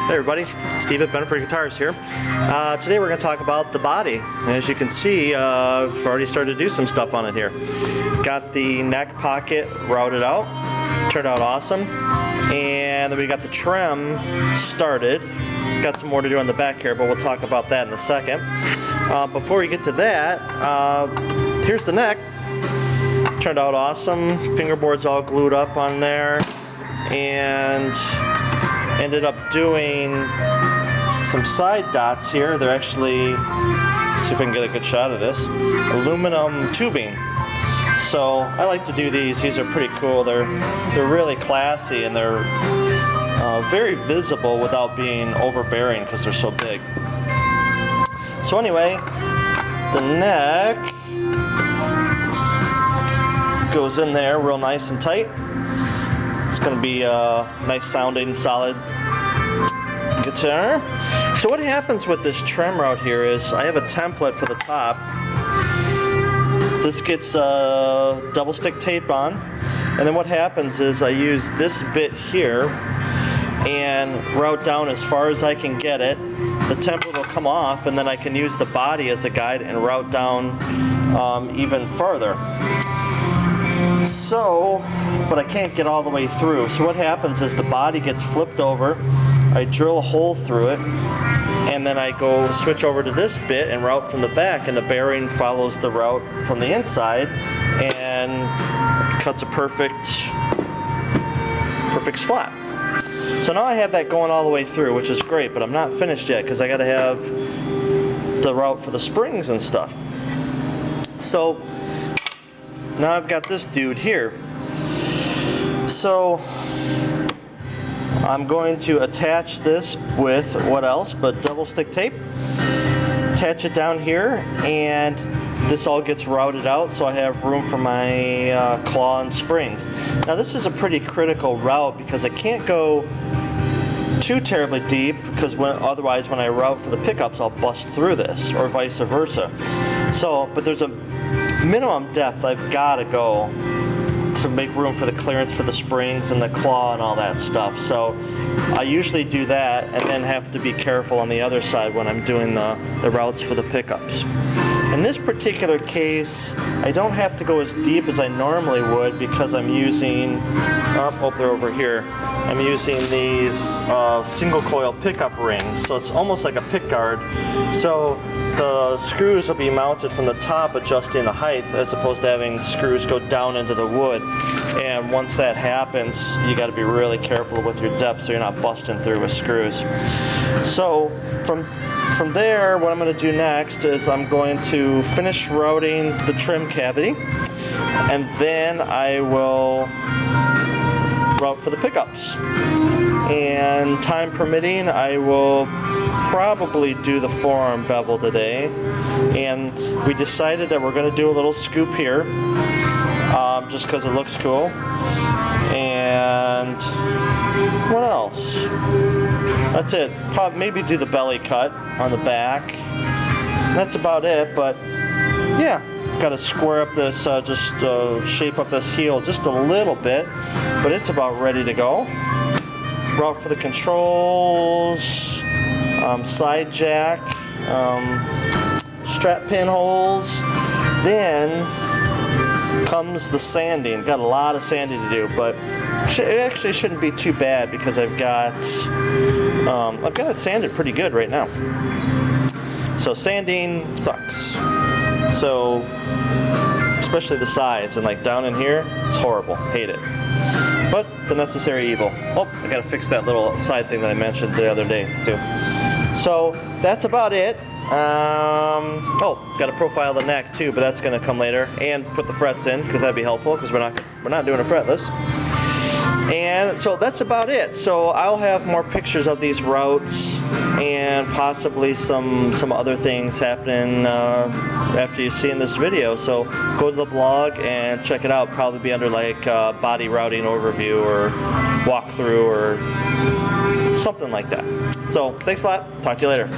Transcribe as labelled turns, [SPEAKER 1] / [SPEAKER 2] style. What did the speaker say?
[SPEAKER 1] Hey everybody, Steve at Benefit Guitars here. Today we're going to talk about the body. As you can see, I've already started to do some stuff on it here. Got the neck pocket routed out, turned out awesome, and then we got the trim started. It's got some more to do on the back here, but we'll talk about that in a second. Before we get to that, here's the neck. Turned out awesome, fingerboard's all glued up on there, and ended up doing some side dots here. They're actually, let's see if I can get a good shot of this, aluminum tubing. So I like to do these. These are pretty cool. They're really classy, and they're very visible without being overbearing because they're so big. So anyway, the neck goes in there real nice and tight. It's going to be a nice sounding, solid guitar. So what happens with this trim route here is I have a template for the top. This gets double stick tape on, and then what happens is I use this bit here and route down as far as I can get it. The template will come off, and then I can use the body as a guide and route down even further. So, but I can't get all the way through. So what happens is the body gets flipped over, I drill a hole through it, and then I go switch over to this bit and route from the back, and the bearing follows the route from the inside and cuts a perfect slot. So now I have that going all the way through, which is great, but I'm not finished yet because I got to have the route for the springs and stuff. So now I've got this dude here. So I'm going to attach this with what else but double stick tape. Attach it down here, and this all gets routed out so I have room for my claw and springs. Now this is a pretty critical route because I can't go too terribly deep because otherwise when I route for the pickups I'll bust through this, or vice versa. So, but there's a minimum depth I've got to go to make room for the clearance for the springs and the claw and all that stuff. So I usually do that and then have to be careful on the other side when I'm doing the routes for the pickups. In this particular case, I don't have to go as deep as I normally would because I'm using, oh, they're over here. I'm using these single coil pickup rings, so it's almost like a pick guard. So the screws will be mounted from the top, adjusting the height, as opposed to having screws go down into the wood. And once that happens, you got to be really careful with your depth so you're not busting through with screws. So from there, what I'm going to do next is I'm going to finish routing the trim cavity, and then I will route for the pickups. And time permitting, I will probably do the forearm bevel today. And we decided that we're going to do a little scoop here, just because it looks cool. And what else? That's it. Probably maybe do the belly cut on the back. That's about it, but yeah, got to square up this, shape up this heel just a little bit, but it's about ready to go. Route for the controls, side jack, strap pin holes. Then comes the sanding. Got a lot of sanding to do, but it actually shouldn't be too bad because I've got it sanded pretty good right now. So sanding sucks. So especially the sides, and like down in here, it's horrible. Hate it. But it's a necessary evil. Oh, I gotta fix that little side thing that I mentioned the other day too. So that's about it. Oh, got to profile the neck too, but that's gonna come later, and put the frets in because that'd be helpful because we're not doing a fretless. And so that's about it. So I'll have more pictures of these routes and possibly some other things happening after you've seen this video. So go to the blog and check it out. Probably be under like body routing overview or walkthrough or something like that. So thanks a lot. Talk to you later.